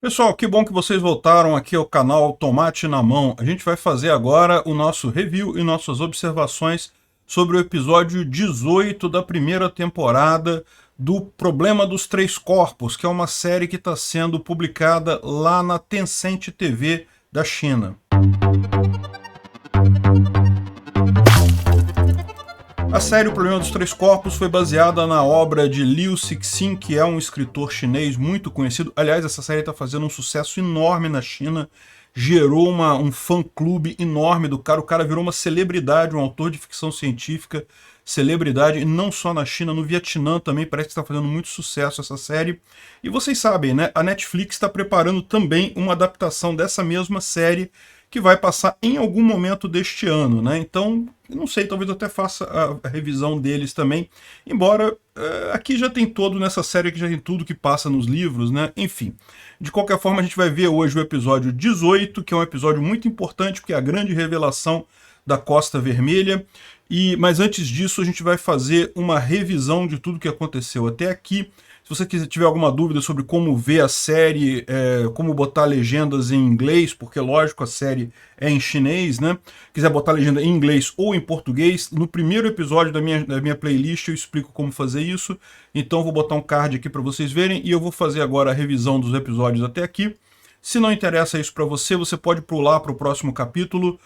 Pessoal, que bom que vocês voltaram aqui ao canal Tomate na Mão. A gente vai fazer agora o nosso review e nossas observações sobre o episódio 18 da primeira temporada do Problema dos Três Corpos, que é uma série que está sendo publicada lá na Tencent TV da China. A série O Problema dos Três Corpos foi baseada na obra de Liu Cixin, que é um escritor chinês muito conhecido. Aliás, essa série está fazendo um sucesso enorme na China, gerou um fã-clube enorme do cara. O cara virou uma celebridade, um autor de ficção científica, celebridade, e não só na China, no Vietnã também parece que está fazendo muito sucesso essa série. E vocês sabem, né? A Netflix está preparando também uma adaptação dessa mesma série, que vai passar em algum momento deste ano, né? Então, não sei, talvez eu até faça a revisão deles também, embora aqui já tem todo, nessa série aqui já tem tudo que passa nos livros, né? Enfim, de qualquer forma a gente vai ver hoje o episódio 18, que é um episódio muito importante, porque é a grande revelação da Costa Vermelha, mas antes disso a gente vai fazer uma revisão de tudo que aconteceu até aqui. Se você tiver alguma dúvida sobre como ver a série, como botar legendas em inglês, porque lógico a série é em chinês, né? Quiser botar legenda em inglês ou em português, no primeiro episódio da minha playlist eu explico como fazer isso. Então vou botar um card aqui para vocês verem e eu vou fazer agora a revisão dos episódios até aqui. Se não interessa isso para você, você pode pular para o próximo capítulo.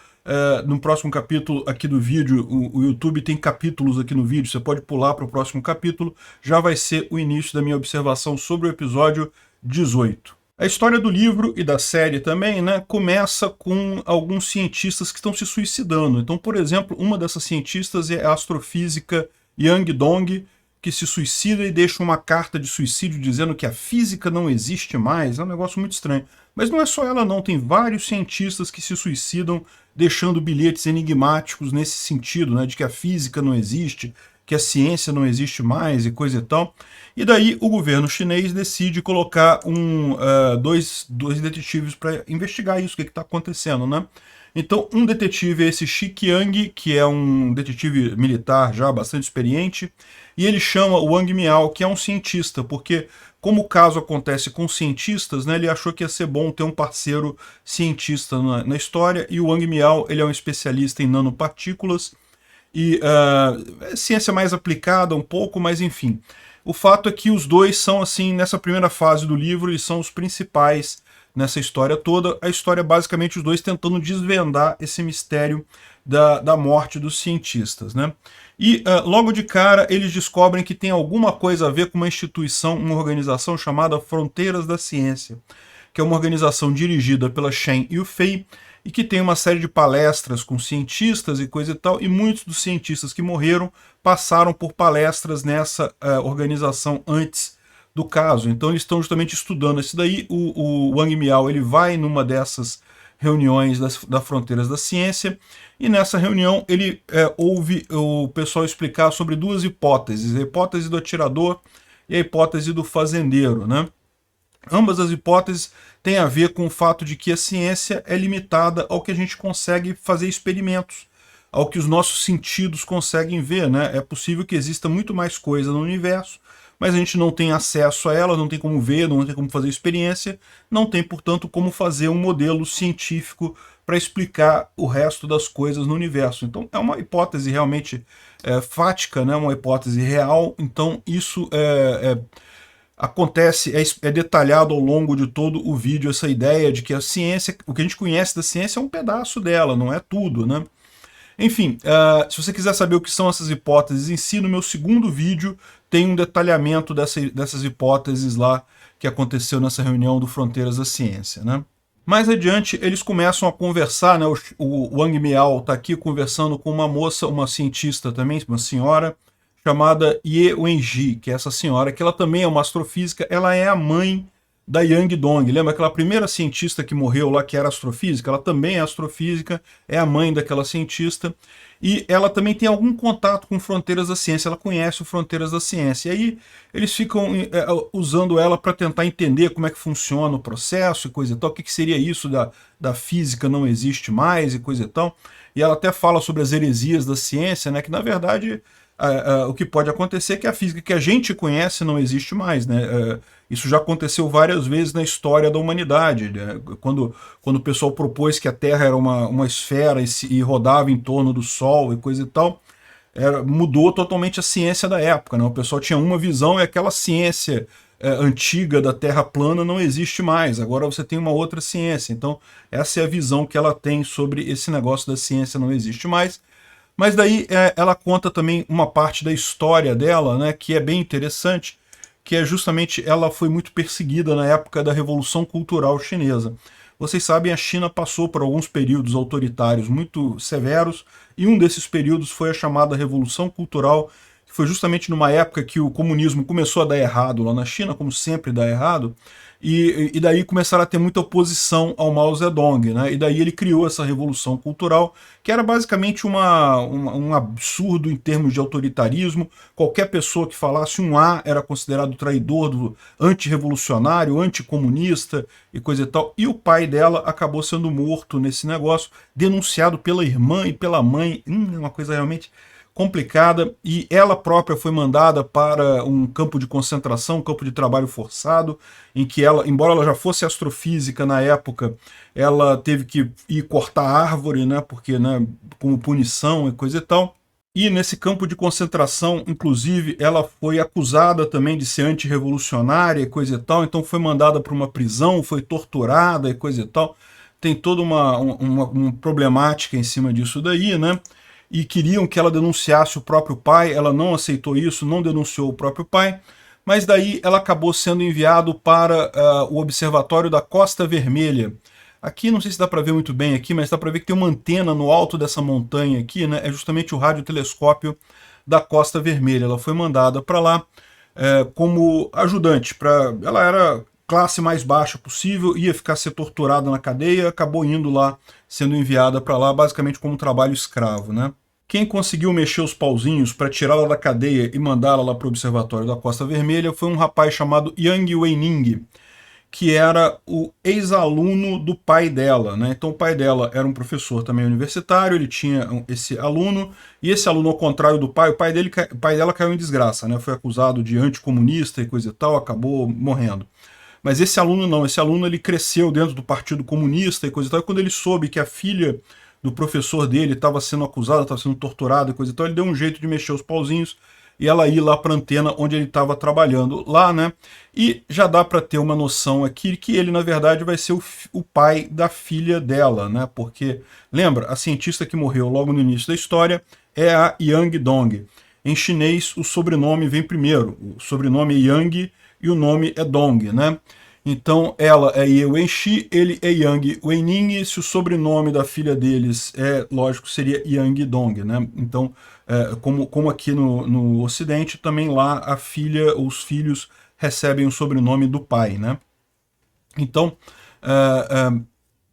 No próximo capítulo aqui do vídeo, o YouTube tem capítulos aqui no vídeo, você pode pular para o próximo capítulo, já vai ser o início da minha observação sobre o episódio 18. A história do livro e da série também, né, começa com alguns cientistas que estão se suicidando. Então, por exemplo, uma dessas cientistas é a astrofísica Yang Dong, que se suicida e deixa uma carta de suicídio dizendo que a física não existe mais. É um negócio muito estranho. Mas não é só ela não, tem vários cientistas que se suicidam deixando bilhetes enigmáticos nesse sentido, né, de que a física não existe, que a ciência não existe mais e coisa e tal. E daí o governo chinês decide colocar dois detetives para investigar isso, o que está acontecendo, né? Então, um detetive é esse Shi Qiang, que é um detetive militar já bastante experiente, e ele chama o Wang Miao, que é um cientista, porque como o caso acontece com cientistas, né, ele achou que ia ser bom ter um parceiro cientista na história, e o Wang Miao ele é um especialista em nanopartículas, e é ciência mais aplicada um pouco, mas enfim. O fato é que os dois são, assim, nessa primeira fase do livro, eles são os principais nessa história toda. A história é basicamente os dois tentando desvendar esse mistério da morte dos cientistas, né? E logo de cara eles descobrem que tem alguma coisa a ver com uma instituição, uma organização chamada Fronteiras da Ciência, que é uma organização dirigida pela Shen Yufei e que tem uma série de palestras com cientistas e coisa e tal, e muitos dos cientistas que morreram passaram por palestras nessa organização antes do caso. Então eles estão justamente estudando isso daí. O Wang Miao ele vai numa dessas reuniões das Fronteiras da Ciência, e nessa reunião ele ouve o pessoal explicar sobre duas hipóteses, a hipótese do atirador e a hipótese do fazendeiro, né? Ambas as hipóteses têm a ver com o fato de que a ciência é limitada ao que a gente consegue fazer experimentos, ao que os nossos sentidos conseguem ver, né? É possível que exista muito mais coisa no universo, mas a gente não tem acesso a ela, não tem como ver, não tem como fazer experiência, não tem, portanto, como fazer um modelo científico para explicar o resto das coisas no universo. Então é uma hipótese realmente fática, né? Uma hipótese real, então isso acontece, é detalhado ao longo de todo o vídeo, essa ideia de que a ciência, o que a gente conhece da ciência é um pedaço dela, não é tudo, né? Enfim, se você quiser saber o que são essas hipóteses em si, no meu segundo vídeo tem um detalhamento dessas hipóteses lá que aconteceu nessa reunião do Fronteiras da Ciência, né? Mais adiante, eles começam a conversar, né? O Wang Miao está aqui conversando com uma moça, uma cientista também, uma senhora, chamada Ye Wenji, que é essa senhora, que ela também é uma astrofísica, ela é a mãe da Yang Dong. Lembra aquela primeira cientista que morreu lá, que era astrofísica? Ela também é astrofísica, é a mãe daquela cientista, e ela também tem algum contato com Fronteiras da Ciência, ela conhece o Fronteiras da Ciência. E aí eles ficam usando ela para tentar entender como é que funciona o processo e coisa e tal, o que seria isso da física não existe mais e coisa e tal. E ela até fala sobre as heresias da ciência, né, que na verdade o que pode acontecer é que a física que a gente conhece não existe mais, né? Isso já aconteceu várias vezes na história da humanidade, né? Quando o pessoal propôs que a Terra era uma esfera e rodava em torno do Sol e coisa e tal, mudou totalmente a ciência da época, né? O pessoal tinha uma visão e aquela ciência antiga da Terra plana não existe mais. Agora você tem uma outra ciência. Então, essa é a visão que ela tem sobre esse negócio da ciência não existe mais. Mas daí ela conta também uma parte da história dela, né, que é bem interessante, que é justamente ela foi muito perseguida na época da Revolução Cultural Chinesa. Vocês sabem, a China passou por alguns períodos autoritários muito severos, e um desses períodos foi a chamada Revolução Cultural, que foi justamente numa época que o comunismo começou a dar errado lá na China, como sempre dá errado, e daí começaram a ter muita oposição ao Mao Zedong, né? E daí ele criou essa Revolução Cultural, que era basicamente um absurdo em termos de autoritarismo. Qualquer pessoa que falasse um A era considerado traidor, antirrevolucionário, anticomunista e coisa e tal. E o pai dela acabou sendo morto nesse negócio, denunciado pela irmã e pela mãe. É uma coisa realmente complicada, e ela própria foi mandada para um campo de concentração, um campo de trabalho forçado, em que ela, embora ela já fosse astrofísica na época, ela teve que ir cortar árvore, né, porque, né, como punição e coisa e tal. E nesse campo de concentração, inclusive, ela foi acusada também de ser antirrevolucionária e coisa e tal, então foi mandada para uma prisão, foi torturada e coisa e tal. Tem toda uma problemática em cima disso daí, né? E queriam que ela denunciasse o próprio pai, ela não aceitou isso, não denunciou o próprio pai, mas daí ela acabou sendo enviado para o Observatório da Costa Vermelha. Aqui, não sei se dá para ver muito bem aqui, mas dá para ver que tem uma antena no alto dessa montanha aqui, né? É justamente o radiotelescópio da Costa Vermelha. Ela foi mandada para lá como ajudante. Ela era classe mais baixa possível, ia ficar ser torturada na cadeia, acabou indo lá, sendo enviada para lá basicamente como trabalho escravo, né? Quem conseguiu mexer os pauzinhos para tirá-la da cadeia e mandá-la lá para o Observatório da Costa Vermelha foi um rapaz chamado Yang Weining, que era o ex-aluno do pai dela, né? Então o pai dela era um professor também universitário, ele tinha esse aluno, e esse aluno, ao contrário do pai, o pai dela caiu em desgraça, né? Foi acusado de anticomunista e coisa e tal, acabou morrendo. Mas esse aluno não, esse aluno ele cresceu dentro do Partido Comunista e coisa e tal, e quando ele soube que a filha do professor dele estava sendo acusada, estava sendo torturada e coisa e tal, ele deu um jeito de mexer os pauzinhos e ela ir lá para a antena onde ele estava trabalhando lá, né? E já dá para ter uma noção aqui que ele, na verdade, vai ser o pai da filha dela, né? Porque, lembra, a cientista que morreu logo no início da história é a Yang Dong. Em chinês, o sobrenome vem primeiro. O sobrenome é Yang e o nome é Dong, né? Então, ela é Ye Wenxi, ele é Yang Weining, se o sobrenome da filha deles lógico, seria Yang Dong, né? Então, como aqui no Ocidente, também lá a filha, os filhos recebem o sobrenome do pai, né? Então,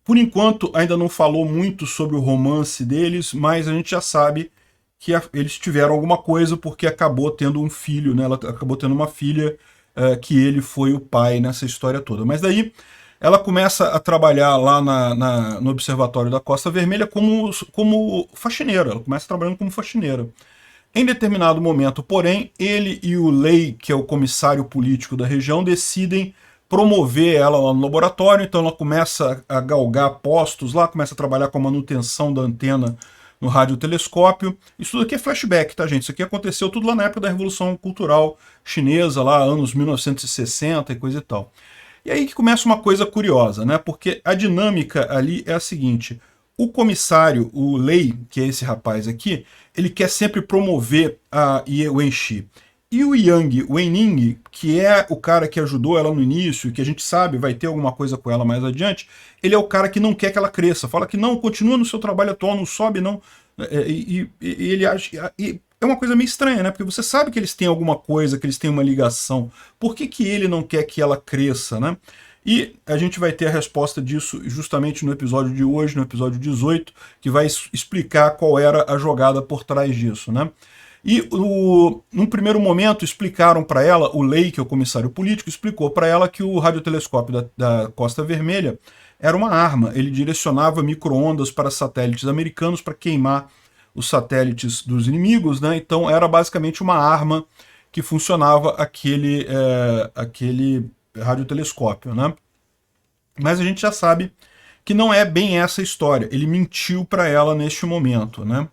por enquanto, ainda não falou muito sobre o romance deles, mas a gente já sabe que eles tiveram alguma coisa porque acabou tendo um filho, né? Ela acabou tendo uma filha que ele foi o pai nessa história toda. Mas daí ela começa a trabalhar lá no Observatório da Costa Vermelha como faxineira. Ela começa trabalhando como faxineira. Em determinado momento, porém, ele e o Lei, que é o comissário político da região, decidem promover ela lá no laboratório. Então ela começa a galgar postos lá, começa a trabalhar com a manutenção da antena no radiotelescópio. Isso tudo aqui é flashback, tá, gente? Isso aqui aconteceu tudo lá na época da Revolução Cultural Chinesa, lá anos 1960 e coisa e tal. E aí que começa uma coisa curiosa, né? Porque a dinâmica ali é a seguinte: o comissário, o Lei, que é esse rapaz aqui, ele quer sempre promover a Ye Wenxi. E o Yang Weining, que é o cara que ajudou ela no início, que a gente sabe vai ter alguma coisa com ela mais adiante, ele é o cara que não quer que ela cresça. Fala que não, continua no seu trabalho atual, não sobe não. E ele acha... E é uma coisa meio estranha, né? Porque você sabe que eles têm alguma coisa, que eles têm uma ligação. Por que ele não quer que ela cresça, né? E a gente vai ter a resposta disso justamente no episódio de hoje, no episódio 18, que vai explicar qual era a jogada por trás disso, né? E num primeiro momento explicaram para ela, o Lei, que é o comissário político, explicou para ela que o radiotelescópio da Costa Vermelha era uma arma. Ele direcionava micro-ondas para satélites americanos para queimar os satélites dos inimigos, né? Então era basicamente uma arma que funcionava aquele radiotelescópio, né? Mas a gente já sabe que não é bem essa história. Ele mentiu para ela neste momento, né?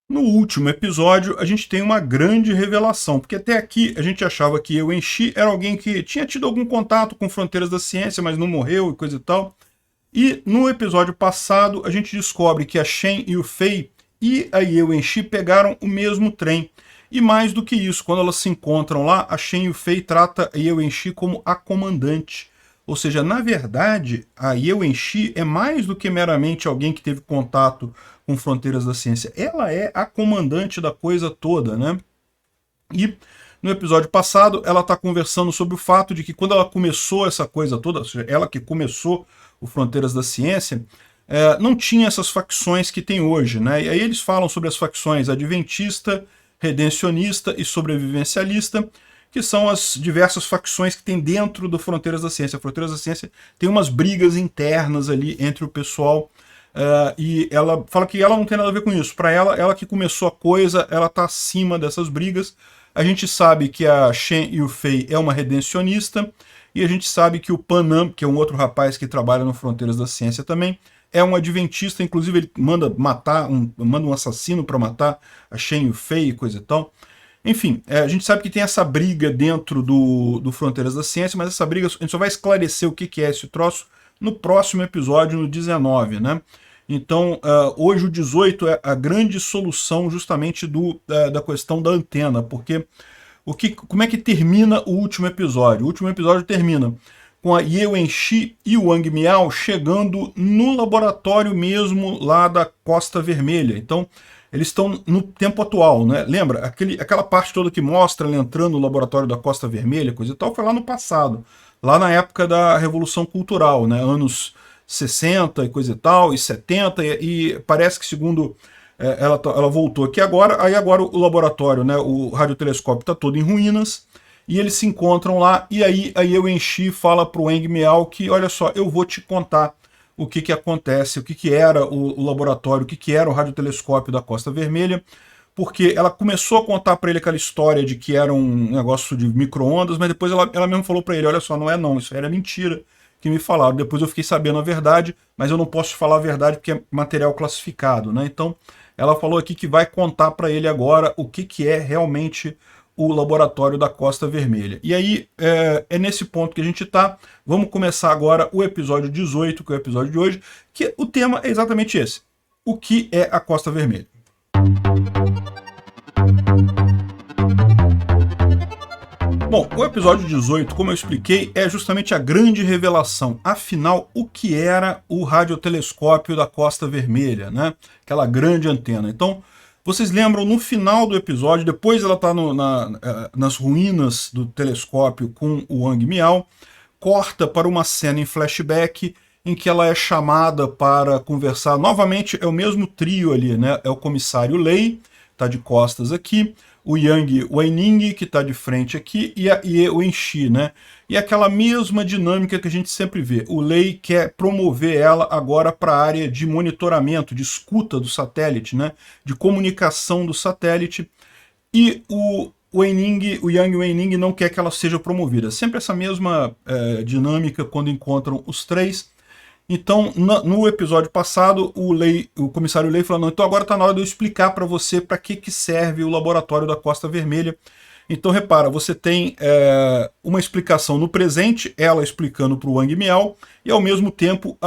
No último episódio, a gente tem uma grande revelação, porque até aqui a gente achava que Ye Wenxi era alguém que tinha tido algum contato com fronteiras da ciência, mas não morreu e coisa e tal. E no episódio passado, a gente descobre que a Shen Yufei e a Ye Wenxi pegaram o mesmo trem. E mais do que isso, quando elas se encontram lá, a Shen Yufei trata a Ye Wenxi como a comandante. Ou seja, na verdade, a Ye Wenxi é mais do que meramente alguém que teve contato com fronteiras da ciência. Ela é a comandante da coisa toda, né? E no episódio passado, ela está conversando sobre o fato de que quando ela começou essa coisa toda, ou seja, ela que começou o Fronteiras da Ciência, não tinha essas facções que tem hoje, né? E aí eles falam sobre as facções adventista, redencionista e sobrevivencialista, que são as diversas facções que tem dentro do Fronteiras da Ciência. A Fronteiras da Ciência tem umas brigas internas ali entre o pessoal, e ela fala que ela não tem nada a ver com isso. Para ela que começou a coisa, ela está acima dessas brigas. A gente sabe que a Shen Yufei é uma redencionista, e a gente sabe que o Panam, que é um outro rapaz que trabalha no Fronteiras da Ciência também, é um adventista. Inclusive ele manda um assassino para matar a Shen Yufei e coisa e tal. Enfim, a gente sabe que tem essa briga dentro do Fronteiras da Ciência, mas essa briga, a gente só vai esclarecer o que é esse troço no próximo episódio, no 19, né? Então, hoje o 18 é a grande solução justamente da questão da antena, porque como é que termina o último episódio? O último episódio termina com a Ye Wenxi e o Wang Miao chegando no laboratório mesmo lá da Costa Vermelha. Então, eles estão no tempo atual, né? Lembra? Aquela parte toda que mostra ele entrando no laboratório da Costa Vermelha, coisa e tal, foi lá no passado. Lá na época da Revolução Cultural, né? Anos 60 e coisa e tal, e 70, e parece que, segundo ela voltou aqui agora, aí agora o laboratório, né? O radiotelescópio está todo em ruínas, e eles se encontram lá, e aí a Ye Wenxi fala pro Wang Miao que, olha só, eu vou te contar o que acontece, o que era o laboratório, o que era o radiotelescópio da Costa Vermelha, porque ela começou a contar para ele aquela história de que era um negócio de micro-ondas, mas depois ela mesmo falou para ele, olha só, não é não, isso era mentira que me falaram. Depois eu fiquei sabendo a verdade, mas eu não posso falar a verdade porque é material classificado, né? Então, ela falou aqui que vai contar para ele agora o que é realmente o laboratório da Costa Vermelha. E aí, é nesse ponto que a gente está. Vamos começar agora o episódio 18, que é o episódio de hoje, que o tema é exatamente esse. O que é a Costa Vermelha? Bom, o episódio 18, como eu expliquei, é justamente a grande revelação. Afinal, o que era o radiotelescópio da Costa Vermelha, né? Aquela grande antena. Então, vocês lembram, no final do episódio, depois ela está nas ruínas do telescópio com o Wang Miao, corta para uma cena em flashback em que ela é chamada para conversar. Novamente, é o mesmo trio ali, né? É o comissário Lei, está de costas aqui, o Yang Weining, que está de frente aqui, e a Ye Wenxi, né? E aquela mesma dinâmica que a gente sempre vê. O Lei quer promover ela agora para a área de monitoramento, de escuta do satélite, né? De comunicação do satélite. E o Yang Weining não quer que ela seja promovida. Sempre essa mesma dinâmica quando encontram os três. Então, no episódio passado, o comissário Lei falou, não, então agora está na hora de eu explicar para você para que serve o laboratório da Costa Vermelha. Então, repara, você tem uma explicação no presente, ela explicando para o Wang Miao, e ao mesmo tempo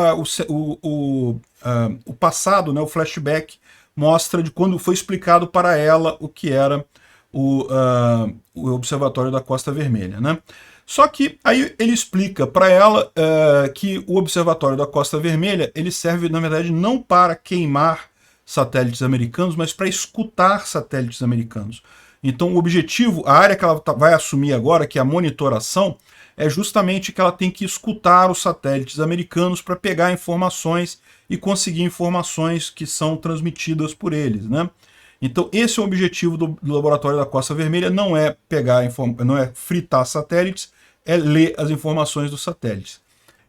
o passado, né, o flashback, mostra de quando foi explicado para ela o que era o Observatório da Costa Vermelha, né? Só que aí ele explica para ela que o Observatório da Costa Vermelha ele serve, na verdade, não para queimar satélites americanos, mas para escutar satélites americanos. Então o objetivo, a área que ela vai assumir agora, que é a monitoração, é justamente que ela tem que escutar os satélites americanos para pegar informações e conseguir informações que são transmitidas por eles, né? Então esse é o objetivo do Laboratório da Costa Vermelha, não é fritar satélites, é ler as informações dos satélites.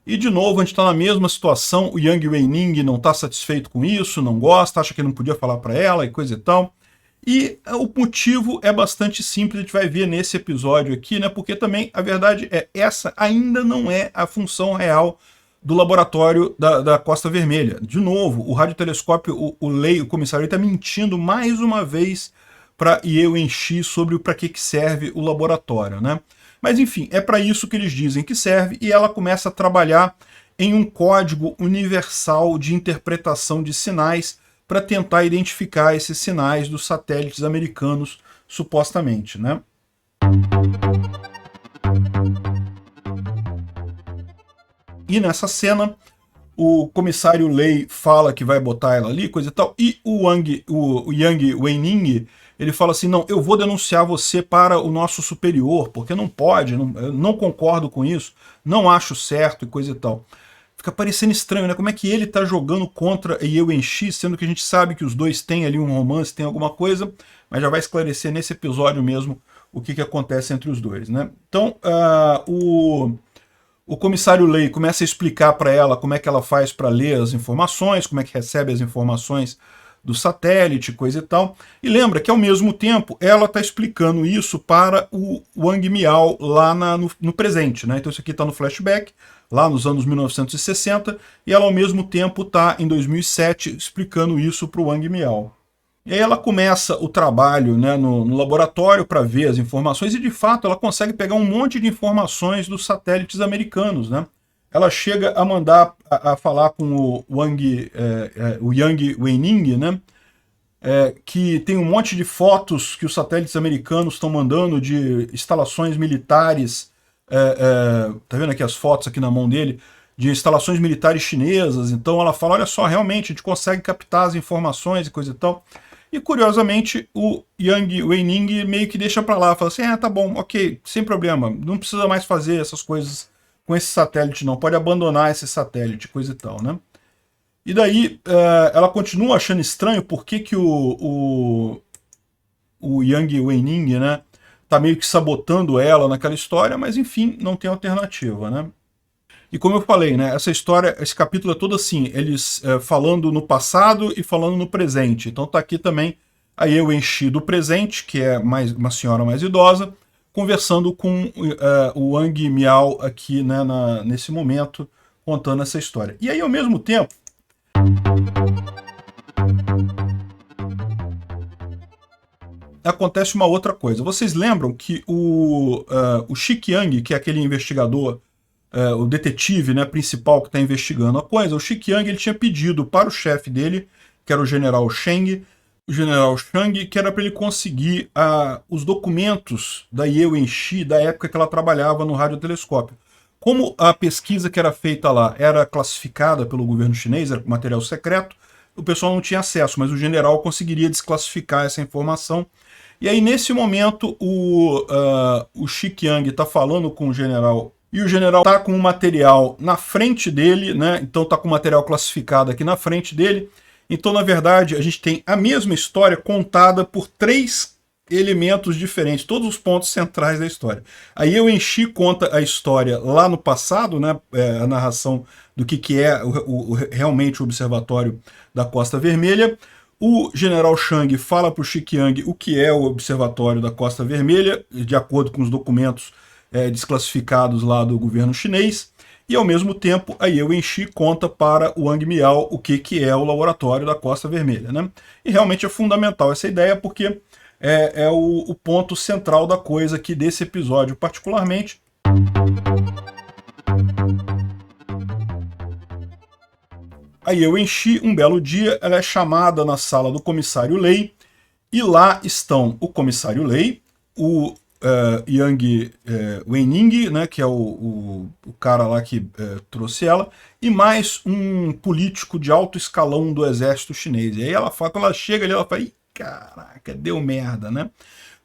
E de novo, a gente está na mesma situação, o Yang Weining não está satisfeito com isso, não gosta, acha que não podia falar para ela e coisa e tal. E o motivo é bastante simples, a gente vai ver nesse episódio aqui, né? Porque também a verdade é essa ainda não é a função real do laboratório da Costa Vermelha. De novo, o radiotelescópio, o Lei, o comissário, está mentindo mais uma vez para Ye Wenxi sobre para que serve o laboratório, né? Mas enfim, é para isso que eles dizem que serve, e ela começa a trabalhar em um código universal de interpretação de sinais para tentar identificar esses sinais dos satélites americanos, supostamente, né? E nessa cena, o comissário Lei fala que vai botar ela ali, coisa e tal, e o Yang Weining, ele fala assim, não, eu vou denunciar você para o nosso superior, porque não pode, eu não concordo com isso, não acho certo e coisa e tal. Fica parecendo estranho, né? Como é que ele tá jogando contra Ye Wenxi, sendo que a gente sabe que os dois têm ali um romance, tem alguma coisa, mas já vai esclarecer nesse episódio mesmo o que acontece entre os dois, né? Então, o comissário Lei começa a explicar para ela como é que ela faz para ler as informações, como é que recebe as informações do satélite, coisa e tal. E lembra que, ao mesmo tempo, ela está explicando isso para o Wang Miao lá no presente, né? Então isso aqui está no flashback, lá nos anos 1960, e ela, ao mesmo tempo, está, em 2007, explicando isso para o Wang Miao. E aí ela começa o trabalho, né, no laboratório para ver as informações, e de fato ela consegue pegar um monte de informações dos satélites americanos, né? Ela chega a mandar a falar com o Yang Weining, né? Que tem um monte de fotos que os satélites americanos estão mandando de instalações militares. Tá vendo aqui as fotos aqui na mão dele? De instalações militares chinesas. Então ela fala, olha só, realmente a gente consegue captar as informações e coisa e tal. E curiosamente o Yang Weining meio que deixa para lá, fala assim, tá bom, ok, sem problema, não precisa mais fazer essas coisas com esse satélite não, pode abandonar esse satélite, coisa e tal, né? E daí ela continua achando estranho por que o Yang Weining, né, tá meio que sabotando ela naquela história, mas enfim, não tem alternativa, né? E como eu falei, né, essa história, esse capítulo é todo assim, eles falando no passado e falando no presente. Então tá aqui também a Ye Wenxi do presente, que é uma senhora mais idosa, conversando com o Wang Miao aqui, né, nesse momento, contando essa história. E aí, ao mesmo tempo, acontece uma outra coisa. Vocês lembram que o Shi Qiang, que é aquele investigador, o detetive, né, principal que está investigando a coisa, o Shi Qiang, ele tinha pedido para o chefe dele, que era o general Sheng, que era para ele conseguir os documentos da Ye Wenxi da época que ela trabalhava no radiotelescópio. Como a pesquisa que era feita lá era classificada pelo governo chinês, era material secreto, o pessoal não tinha acesso, mas o general conseguiria desclassificar essa informação. E aí, nesse momento, o Shi Qiang está falando com o general, e o general está com o material na frente dele, né? Então está com o material classificado aqui na frente dele. Então, na verdade, a gente tem a mesma história contada por 3 elementos diferentes, todos os pontos centrais da história. A Ye Wenxi conta a história lá no passado, né? A narração do que é realmente o observatório da Costa Vermelha. O general Shang fala para o Shi Qiang o que é o observatório da Costa Vermelha, de acordo com os documentos desclassificados lá do governo chinês, e ao mesmo tempo a Ye Wenxi conta para o Wang Miao o que é o laboratório da Costa Vermelha, né? E realmente é fundamental essa ideia, porque é o ponto central da coisa aqui desse episódio particularmente. A Ye Wenxi, um belo dia, ela é chamada na sala do comissário Lei, e lá estão o comissário Lei, o Yang Weining, né, que é o cara lá que trouxe ela, e mais um político de alto escalão do exército chinês. E aí ela fala, quando ela chega ali, ela fala, ih, caraca, deu merda, né?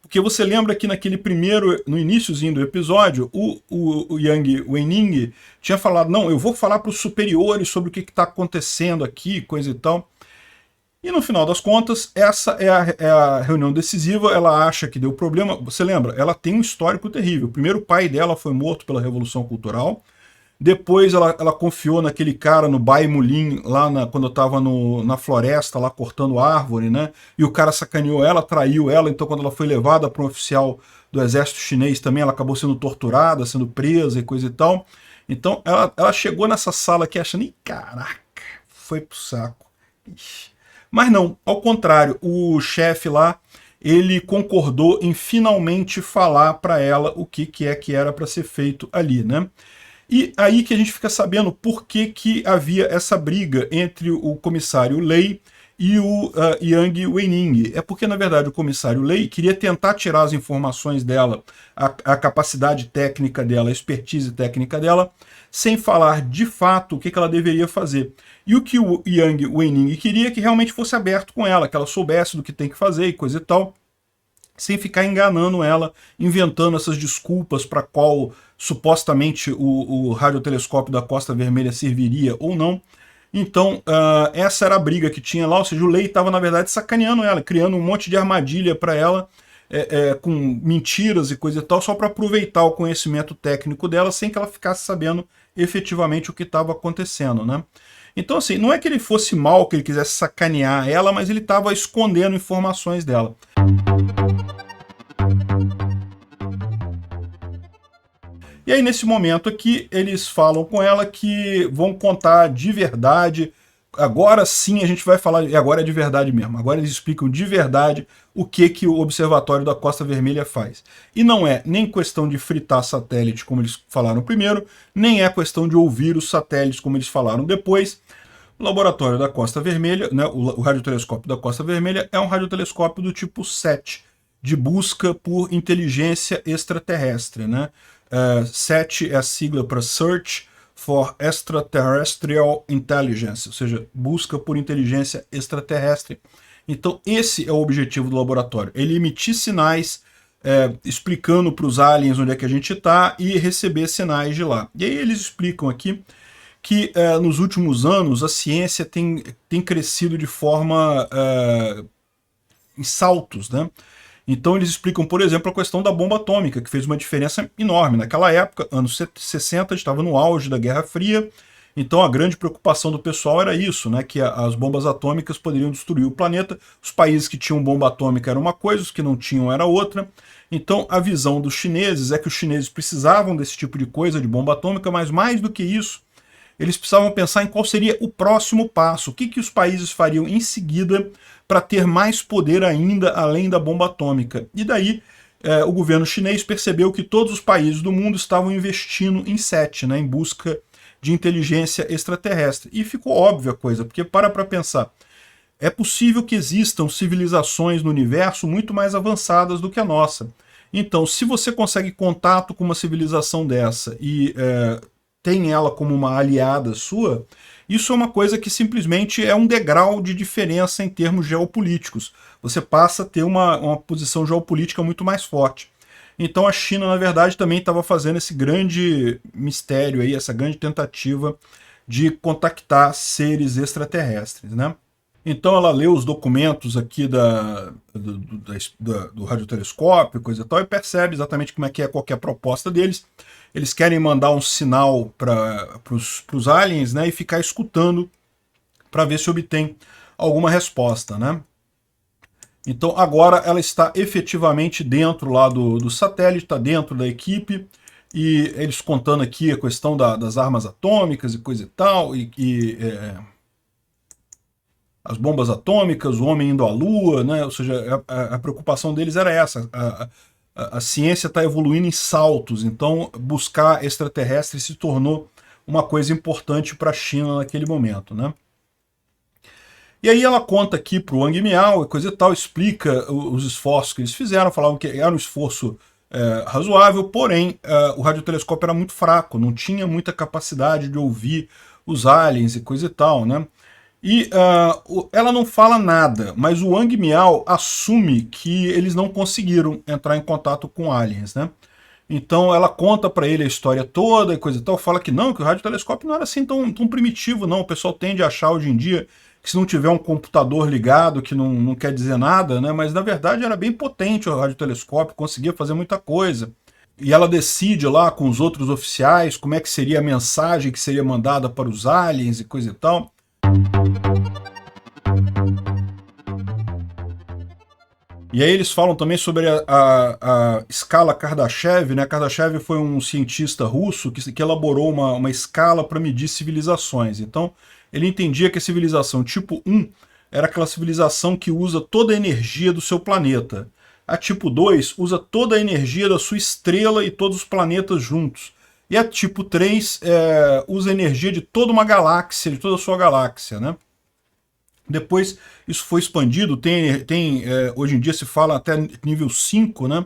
Porque você lembra que no iniciozinho do episódio, o Yang Weining tinha falado, não, eu vou falar para os superiores sobre o que está acontecendo aqui, coisa e tal. E no final das contas, essa é a reunião decisiva, ela acha que deu problema. Você lembra? Ela tem um histórico terrível. Primeiro, o pai dela foi morto pela Revolução Cultural. Depois ela confiou naquele cara no Bai Mulin, lá quando eu estava na floresta, lá cortando árvore, né? E o cara sacaneou ela, traiu ela, então quando ela foi levada para um oficial do exército chinês também, ela acabou sendo torturada, sendo presa e coisa e tal. Então ela chegou nessa sala aqui achando, ih, caraca, foi pro saco. Ixi. Mas não, ao contrário, o chefe lá, ele concordou em finalmente falar para ela o que é que era para ser feito ali, né? E aí que a gente fica sabendo por que havia essa briga entre o comissário Lei e o Yang Weining. É porque, na verdade, o comissário Lei queria tentar tirar as informações dela, a capacidade técnica dela, a expertise técnica dela, sem falar de fato o que ela deveria fazer. E o que o Yang Weining queria é que realmente fosse aberto com ela, que ela soubesse do que tem que fazer e coisa e tal, sem ficar enganando ela, inventando essas desculpas para qual supostamente o radiotelescópio da Costa Vermelha serviria ou não. Então, essa era a briga que tinha lá, ou seja, o Lei estava, na verdade, sacaneando ela, criando um monte de armadilha para ela, com mentiras e coisa e tal, só para aproveitar o conhecimento técnico dela, sem que ela ficasse sabendo efetivamente o que estava acontecendo, né? Então, assim, não é que ele fosse mal, que ele quisesse sacanear ela, mas ele estava escondendo informações dela. E aí, nesse momento aqui, eles falam com ela que vão contar de verdade. Agora sim a gente vai falar, e agora é de verdade mesmo. Agora eles explicam de verdade o que o Observatório da Costa Vermelha faz. E não é nem questão de fritar satélite, como eles falaram primeiro, nem é questão de ouvir os satélites, como eles falaram depois. O laboratório da Costa Vermelha, né, o radiotelescópio da Costa Vermelha, é um radiotelescópio do tipo SET, de busca por inteligência extraterrestre, né? SET é a sigla para Search for Extraterrestrial Intelligence, ou seja, busca por inteligência extraterrestre. Então esse é o objetivo do laboratório, ele emitir sinais explicando para os aliens onde é que a gente está e receber sinais de lá. E aí eles explicam aqui que nos últimos anos a ciência tem crescido de forma em saltos, né? Então eles explicam, por exemplo, a questão da bomba atômica, que fez uma diferença enorme. Naquela época, anos 60, estava no auge da Guerra Fria, então a grande preocupação do pessoal era isso, né, que as bombas atômicas poderiam destruir o planeta. Os países que tinham bomba atômica era uma coisa, os que não tinham era outra. Então a visão dos chineses é que os chineses precisavam desse tipo de coisa, de bomba atômica, mas mais do que isso, eles precisavam pensar em qual seria o próximo passo, o que os países fariam em seguida para ter mais poder ainda além da bomba atômica. E daí o governo chinês percebeu que todos os países do mundo estavam investindo em SET, né, em busca de inteligência extraterrestre. E ficou óbvia a coisa, porque para pensar, é possível que existam civilizações no universo muito mais avançadas do que a nossa. Então, se você consegue contato com uma civilização dessa e tem ela como uma aliada sua, isso é uma coisa que simplesmente é um degrau de diferença em termos geopolíticos. Você passa a ter uma posição geopolítica muito mais forte. Então a China, na verdade, também estava fazendo esse grande mistério aí, essa grande tentativa de contactar seres extraterrestres, né? Então ela lê os documentos aqui do radiotelescópio, coisa e tal, e percebe exatamente como é que é qualquer proposta deles. Eles querem mandar um sinal para os aliens, né, e ficar escutando para ver se obtém alguma resposta, né? Então agora ela está efetivamente dentro lá do satélite, está dentro da equipe, e eles contando aqui a questão das armas atômicas e coisa e tal, as bombas atômicas, o homem indo à Lua, né? Ou seja, a preocupação deles era essa. A ciência está evoluindo em saltos, então buscar extraterrestres se tornou uma coisa importante para a China naquele momento, né? E aí ela conta aqui para o Wang Miao e coisa e tal, explica os esforços que eles fizeram, falavam que era um esforço razoável, porém o radiotelescópio era muito fraco, não tinha muita capacidade de ouvir os aliens e coisa e tal, né? E ela não fala nada, mas o Wang Miao assume que eles não conseguiram entrar em contato com aliens, né? Então ela conta para ele a história toda e coisa e tal, fala que não, que o radiotelescópio não era assim tão primitivo, não. O pessoal tende a achar hoje em dia que se não tiver um computador ligado, que não quer dizer nada, né? Mas na verdade era bem potente o radiotelescópio, conseguia fazer muita coisa. e ela decide lá com os outros oficiais como é que seria a mensagem que seria mandada para os aliens e coisa e tal. E aí eles falam também sobre a escala Kardashev, né? Kardashev foi um cientista russo que elaborou uma escala para medir civilizações. Então, ele entendia que a civilização tipo 1 era aquela civilização que usa toda a energia do seu planeta. A tipo 2 usa toda a energia da sua estrela e todos os planetas juntos. E a tipo 3 usa a energia de toda uma galáxia, de toda a sua galáxia, né? Depois isso foi expandido, hoje em dia se fala até nível 5, né?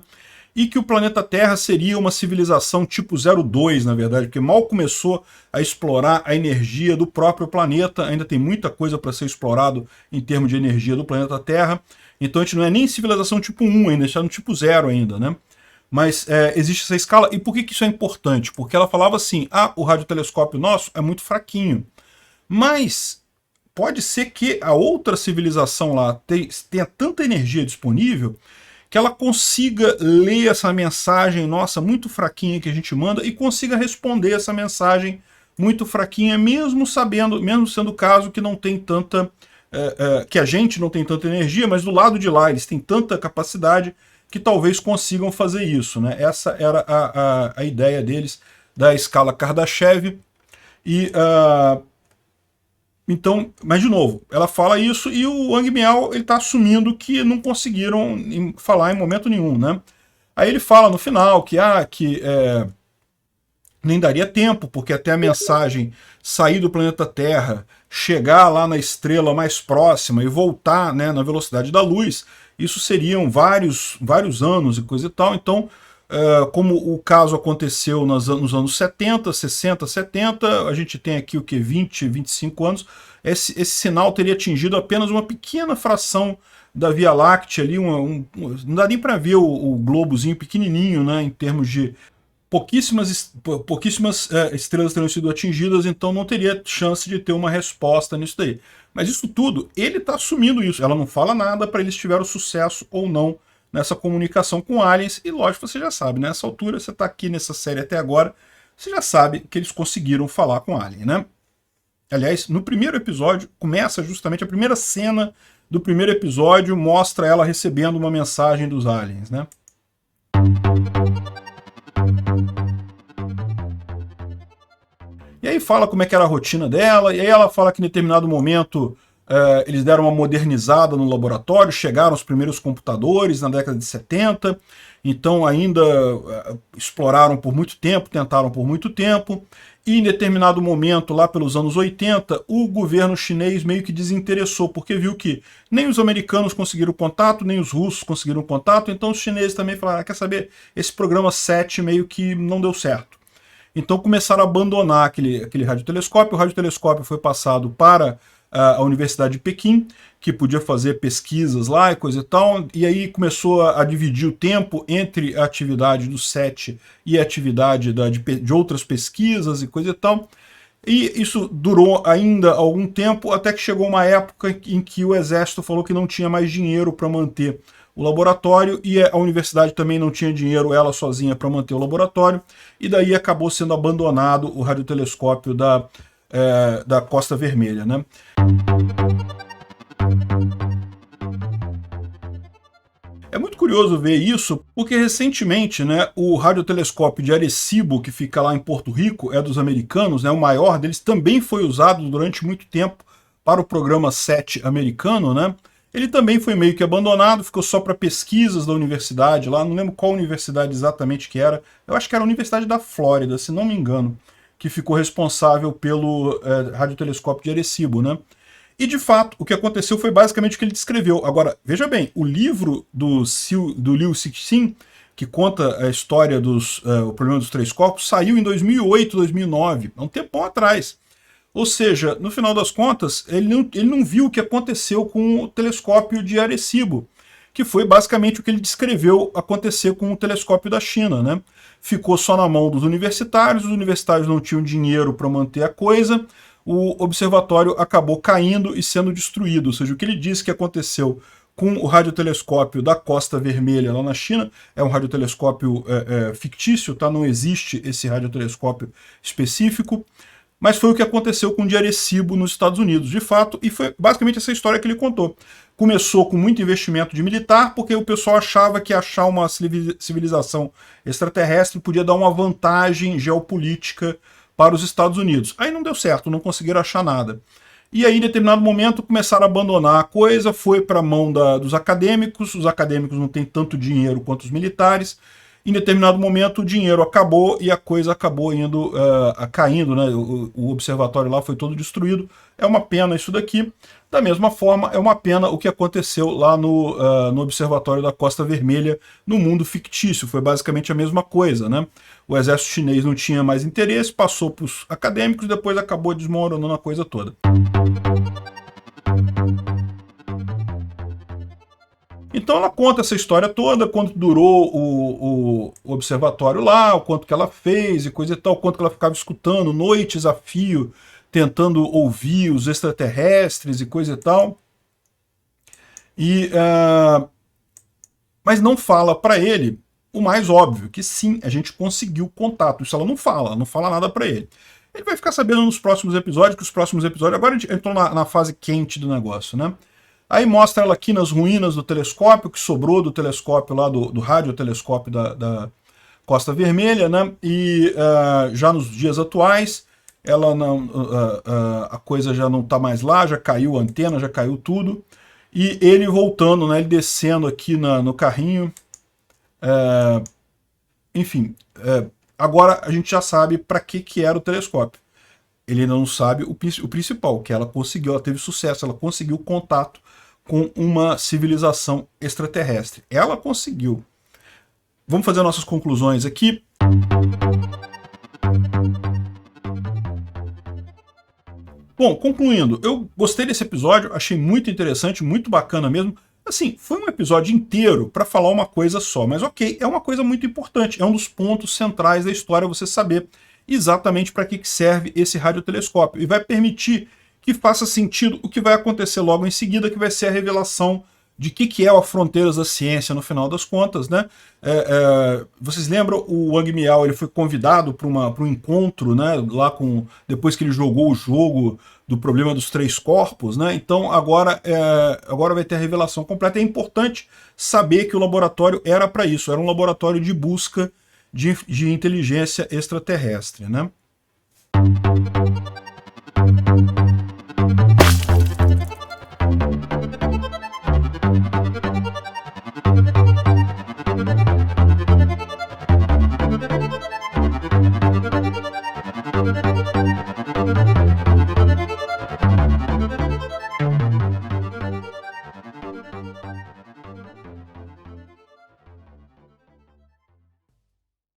E que o planeta Terra seria uma civilização tipo 02, na verdade, porque mal começou a explorar a energia do próprio planeta, ainda tem muita coisa para ser explorado em termos de energia do planeta Terra, então a gente não é nem civilização tipo 1 ainda, está no tipo 0 ainda, né? Mas existe essa escala, e por que isso é importante? Porque ela falava assim, o radiotelescópio nosso é muito fraquinho, mas pode ser que a outra civilização lá tenha tanta energia disponível que ela consiga ler essa mensagem nossa muito fraquinha que a gente manda e consiga responder essa mensagem muito fraquinha, mesmo sendo o caso que não tem tanta, que a gente não tem tanta energia, mas do lado de lá eles têm tanta capacidade que talvez consigam fazer isso, né? Essa era a ideia deles da escala Kardashev. E então, mas de novo, ela fala isso e o Wang Miao está assumindo que não conseguiram falar em momento nenhum, né? Aí ele fala no final que nem daria tempo, porque até a mensagem sair do planeta Terra, chegar lá na estrela mais próxima e voltar, né, na velocidade da luz, isso seriam vários anos e coisa e tal. Então, como o caso aconteceu nos anos 70, 60, 70, a gente tem aqui o que, 20, 25 anos, esse sinal teria atingido apenas uma pequena fração da Via Láctea ali, não dá nem para ver o globozinho pequenininho, né, em termos de pouquíssimas estrelas teriam sido atingidas, então não teria chance de ter uma resposta nisso daí. Mas isso tudo, ele está assumindo isso, ela não fala nada para eles tiveram sucesso ou não nessa comunicação com aliens, e lógico, você já sabe, né? Nessa altura, você está aqui nessa série até agora, você já sabe que eles conseguiram falar com alien, né? Aliás, no primeiro episódio, começa justamente a primeira cena do primeiro episódio, mostra ela recebendo uma mensagem dos aliens, né? E aí fala como é que era a rotina dela, e aí ela fala que em determinado momento eles deram uma modernizada no laboratório, chegaram os primeiros computadores na década de 70, então ainda exploraram por muito tempo, tentaram por muito tempo, e em determinado momento, lá pelos anos 80, o governo chinês meio que desinteressou, porque viu que nem os americanos conseguiram contato, nem os russos conseguiram contato, então os chineses também falaram, quer saber, esse programa 7 meio que não deu certo. Então começaram a abandonar aquele radiotelescópio, o radiotelescópio foi passado para a Universidade de Pequim, que podia fazer pesquisas lá e coisa e tal, e aí começou a dividir o tempo entre a atividade do SET e a atividade de outras pesquisas e coisa e tal, e isso durou ainda algum tempo, até que chegou uma época em que o Exército falou que não tinha mais dinheiro para manter o laboratório, e a universidade também não tinha dinheiro, ela sozinha, para manter o laboratório, e daí acabou sendo abandonado o radiotelescópio da Costa Vermelha, né? É muito curioso ver isso, porque recentemente, né, o radiotelescópio de Arecibo, que fica lá em Porto Rico, é dos americanos, né, o maior deles, também foi usado durante muito tempo para o programa SET americano, né? Ele também foi meio que abandonado, ficou só para pesquisas da universidade lá, não lembro qual universidade exatamente que era, eu acho que era a Universidade da Flórida, se não me engano, que ficou responsável pelo radiotelescópio de Arecibo, né? E, de fato, o que aconteceu foi basicamente o que ele descreveu. Agora, veja bem, o livro do Liu Cixin, que conta a história o problema dos três corpos, saiu em 2008, 2009, há um tempão atrás. Ou seja, no final das contas, ele não viu o que aconteceu com o telescópio de Arecibo, que foi basicamente o que ele descreveu acontecer com o telescópio da China, né? Ficou só na mão dos universitários, os universitários não tinham dinheiro para manter a coisa, o observatório acabou caindo e sendo destruído. Ou seja, o que ele disse que aconteceu com o radiotelescópio da Costa Vermelha lá na China. É um radiotelescópio fictício, tá? Não existe esse radiotelescópio específico, mas foi o que aconteceu com o de Arecibo nos Estados Unidos, de fato, e foi basicamente essa história que ele contou. Começou com muito investimento de militar, porque o pessoal achava que achar uma civilização extraterrestre podia dar uma vantagem geopolítica para os Estados Unidos. Aí não deu certo, não conseguiram achar nada. E aí, em determinado momento, começaram a abandonar a coisa, foi para a mão dos acadêmicos, os acadêmicos não têm tanto dinheiro quanto os militares. Em determinado momento, o dinheiro acabou e a coisa acabou indo caindo, né? O observatório lá foi todo destruído. É uma pena isso daqui. Da mesma forma, é uma pena o que aconteceu lá no observatório da Costa Vermelha, no mundo fictício. Foi basicamente a mesma coisa, né? O exército chinês não tinha mais interesse, passou para os acadêmicos, depois acabou desmoronando a coisa toda. Então ela conta essa história toda, quanto durou o observatório lá, o quanto que ela fez e coisa e tal, o quanto que ela ficava escutando noites a fio, tentando ouvir os extraterrestres e coisa e tal. Mas não fala para ele o mais óbvio, que sim, a gente conseguiu contato. Isso ela não fala nada para ele. Ele vai ficar sabendo nos próximos episódios, que os próximos episódios, agora a gente entrou na fase quente do negócio, né? Aí mostra ela aqui nas ruínas do telescópio, que sobrou do telescópio lá, do radiotelescópio da Costa Vermelha, né? E já nos dias atuais, ela não, a coisa já não está mais lá, já caiu a antena, já caiu tudo. E ele voltando, né? Ele descendo aqui no carrinho. Enfim, agora a gente já sabe para que era o telescópio. Ele ainda não sabe o principal, que ela conseguiu, ela teve sucesso, ela conseguiu contato com uma civilização extraterrestre. Ela conseguiu. Vamos fazer nossas conclusões aqui. Bom, concluindo, eu gostei desse episódio, achei muito interessante, muito bacana mesmo. Assim, foi um episódio inteiro para falar uma coisa só, mas ok, é uma coisa muito importante, é um dos pontos centrais da história você saber exatamente para que serve esse radiotelescópio e vai permitir que faça sentido o que vai acontecer logo em seguida, que vai ser a revelação de que é a Fronteiras da Ciência no final das contas, né? Vocês lembram, o Wang Miao ele foi convidado para um encontro, né? Lá depois que ele jogou o jogo do problema dos 3 corpos, né? Então agora vai ter a revelação completa. É importante saber que o laboratório era para isso, era um laboratório de busca de inteligência extraterrestre, né?